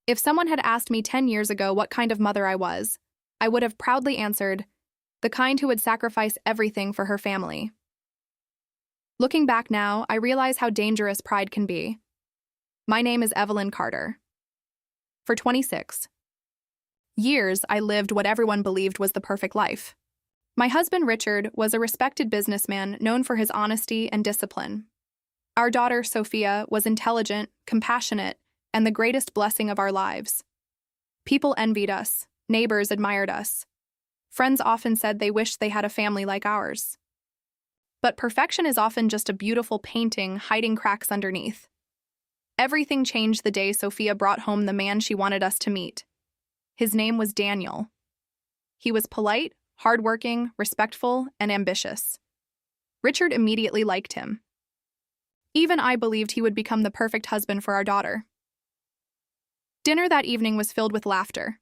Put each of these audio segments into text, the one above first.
If someone had asked me 10 years ago what kind of mother I was, I would have proudly answered, the kind who would sacrifice everything for her family. Looking back now, I realize how dangerous pride can be. My name is Evelyn Carter. For 26 years, I lived what everyone believed was the perfect life. My husband, Richard, was a respected businessman known for his honesty and discipline. Our daughter, Sophia, was intelligent, compassionate, and the greatest blessing of our lives. People envied us, neighbors admired us. Friends often said they wished they had a family like ours. But perfection is often just a beautiful painting hiding cracks underneath. Everything changed the day Sophia brought home the man she wanted us to meet. His name was Daniel. He was polite, hardworking, respectful, and ambitious. Richard immediately liked him. Even I believed he would become the perfect husband for our daughter. Dinner that evening was filled with laughter.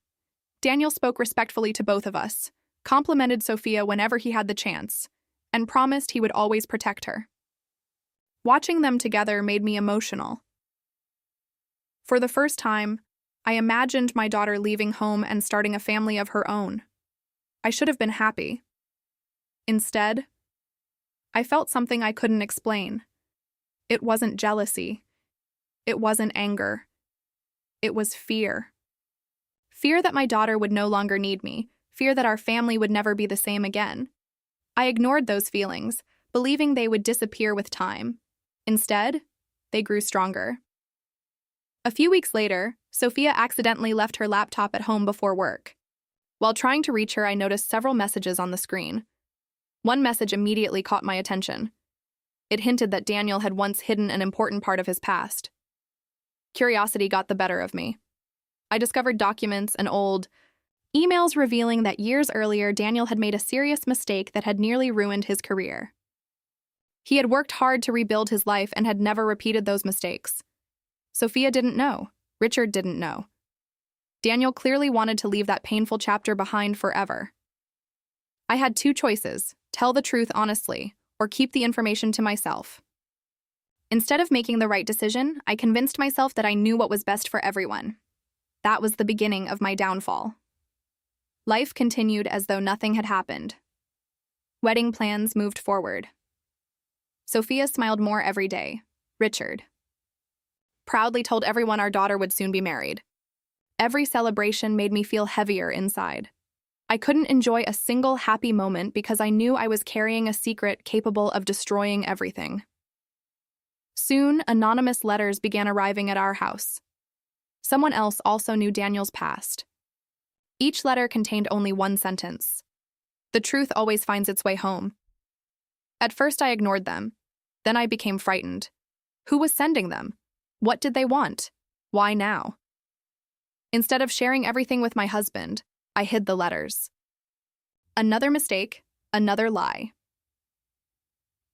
Daniel spoke respectfully to both of us, complimented Sophia whenever he had the chance, and promised he would always protect her. Watching them together made me emotional. For the first time, I imagined my daughter leaving home and starting a family of her own. I should have been happy. Instead, I felt something I couldn't explain. It wasn't jealousy. It wasn't anger. It was fear. Fear that my daughter would no longer need me, fear that our family would never be the same again. I ignored those feelings, believing they would disappear with time. Instead, they grew stronger. A few weeks later, Sophia accidentally left her laptop at home before work. While trying to reach her, I noticed several messages on the screen. One message immediately caught my attention. It hinted that Daniel had once hidden an important part of his past. Curiosity got the better of me. I discovered documents and old emails revealing that years earlier Daniel had made a serious mistake that had nearly ruined his career. He had worked hard to rebuild his life and had never repeated those mistakes. Sophia didn't know. Richard didn't know. Daniel clearly wanted to leave that painful chapter behind forever. I had two choices: tell the truth honestly, or keep the information to myself. Instead of making the right decision, I convinced myself that I knew what was best for everyone. That was the beginning of my downfall. Life continued as though nothing had happened. Wedding plans moved forward. Sophia smiled more every day. Richard proudly told everyone our daughter would soon be married. Every celebration made me feel heavier inside. I couldn't enjoy a single happy moment because I knew I was carrying a secret capable of destroying everything. Soon, anonymous letters began arriving at our house. Someone else also knew Daniel's past. Each letter contained only one sentence: "The truth always finds its way home." At first I ignored them. Then I became frightened. Who was sending them? What did they want? Why now? Instead of sharing everything with my husband, I hid the letters. Another mistake, another lie.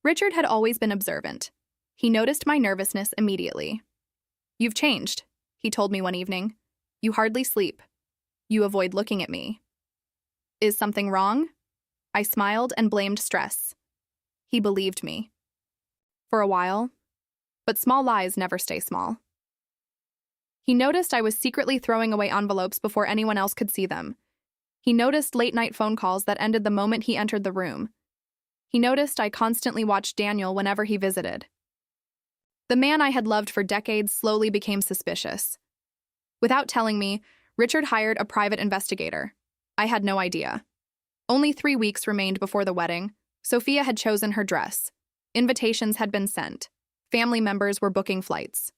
Richard had always been observant. He noticed my nervousness immediately. "You've changed," he told me one evening. "You hardly sleep. You avoid looking at me." "Is something wrong?" I smiled and blamed stress. He believed me. For a while, but small lies never stay small. He noticed I was secretly throwing away envelopes before anyone else could see them. He noticed late-night phone calls that ended the moment he entered the room. He noticed I constantly watched Daniel whenever he visited. The man I had loved for decades slowly became suspicious. Without telling me, Richard hired a private investigator. I had no idea. Only 3 weeks remained before the wedding. Sophia had chosen her dress. Invitations had been sent. Family members were booking flights.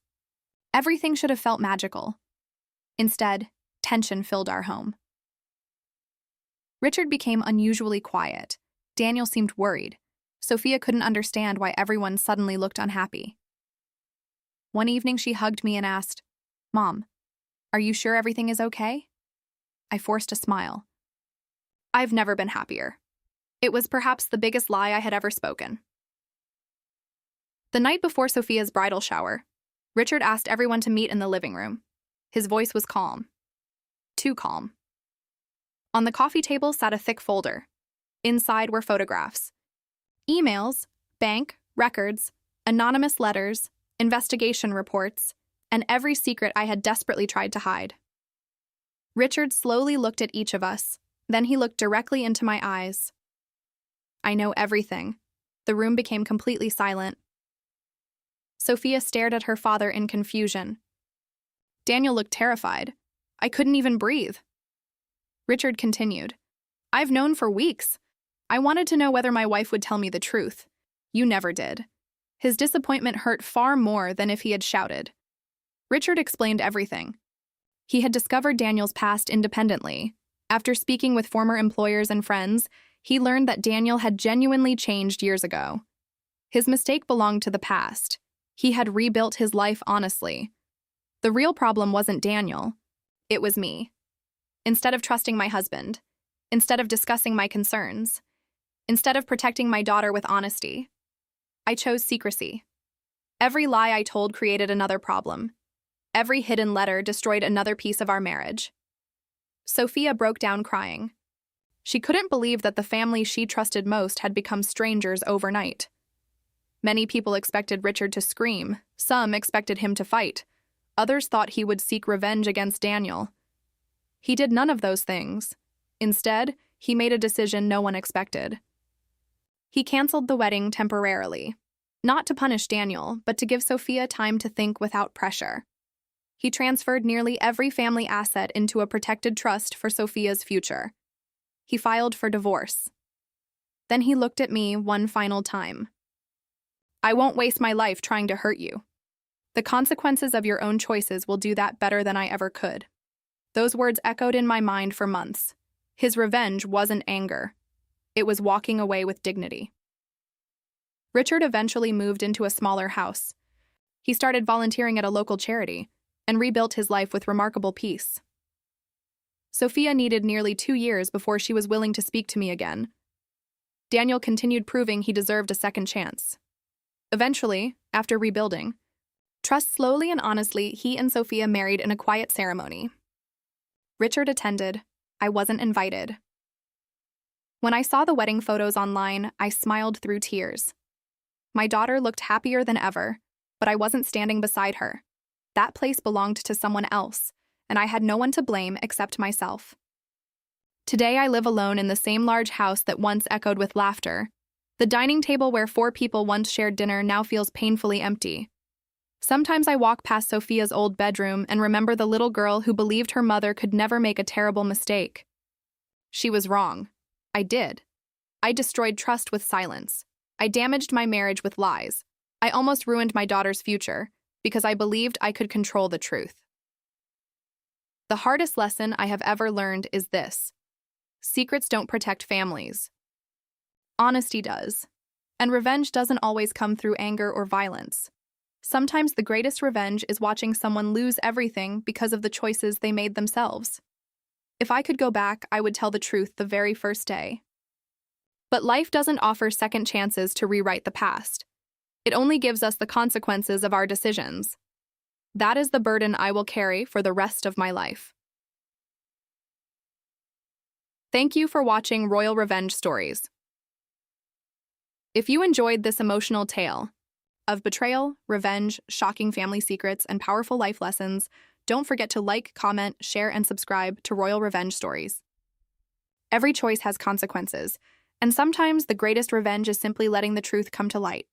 Everything should have felt magical. Instead, tension filled our home. Richard became unusually quiet. Daniel seemed worried. Sophia couldn't understand why everyone suddenly looked unhappy. One evening she hugged me and asked, "Mom, are you sure everything is okay?" I forced a smile. I've never been happier. It was perhaps the biggest lie I had ever spoken. The night before Sophia's bridal shower, Richard asked everyone to meet in the living room. His voice was calm. Too calm. On the coffee table sat a thick folder. Inside were photographs. Emails, bank, records, anonymous letters, investigation reports, and every secret I had desperately tried to hide. Richard slowly looked at each of us. Then he looked directly into my eyes. I know everything. The room became completely silent. Sophia stared at her father in confusion. Daniel looked terrified. I couldn't even breathe. Richard continued. I've known for weeks. I wanted to know whether my wife would tell me the truth. You never did. His disappointment hurt far more than if he had shouted. Richard explained everything. He had discovered Daniel's past independently. After speaking with former employers and friends, he learned that Daniel had genuinely changed years ago. His mistake belonged to the past. He had rebuilt his life honestly. The real problem wasn't Daniel. It was me. Instead of trusting my husband, instead of discussing my concerns, instead of protecting my daughter with honesty, I chose secrecy. Every lie I told created another problem. Every hidden letter destroyed another piece of our marriage. Sophia broke down crying. She couldn't believe that the family she trusted most had become strangers overnight. Many people expected Richard to scream. Some expected him to fight. Others thought he would seek revenge against Daniel. He did none of those things. Instead, he made a decision no one expected. He canceled the wedding temporarily, not to punish Daniel, but to give Sophia time to think without pressure. He transferred nearly every family asset into a protected trust for Sophia's future. He filed for divorce. Then he looked at me one final time. I won't waste my life trying to hurt you. The consequences of your own choices will do that better than I ever could. Those words echoed in my mind for months. His revenge wasn't anger. It was walking away with dignity. Richard eventually moved into a smaller house. He started volunteering at a local charity and rebuilt his life with remarkable peace. Sophia needed nearly 2 years before she was willing to speak to me again. Daniel continued proving he deserved a second chance. Eventually, after rebuilding, trust slowly and honestly, he and Sophia married in a quiet ceremony. Richard attended. I wasn't invited. When I saw the wedding photos online, I smiled through tears. My daughter looked happier than ever, but I wasn't standing beside her. That place belonged to someone else, and I had no one to blame except myself. Today I live alone in the same large house that once echoed with laughter. The dining table where 4 people once shared dinner now feels painfully empty. Sometimes I walk past Sophia's old bedroom and remember the little girl who believed her mother could never make a terrible mistake. She was wrong. I did. I destroyed trust with silence. I damaged my marriage with lies. I almost ruined my daughter's future because I believed I could control the truth. The hardest lesson I have ever learned is this: secrets don't protect families. Honesty does. And revenge doesn't always come through anger or violence. Sometimes the greatest revenge is watching someone lose everything because of the choices they made themselves. If I could go back, I would tell the truth the very first day. But life doesn't offer second chances to rewrite the past. It only gives us the consequences of our decisions. That is the burden I will carry for the rest of my life. Thank you for watching Royal Revenge Stories. If you enjoyed this emotional tale of betrayal, revenge, shocking family secrets, and powerful life lessons, don't forget to like, comment, share, and subscribe to Royal Revenge Stories. Every choice has consequences, and sometimes the greatest revenge is simply letting the truth come to light.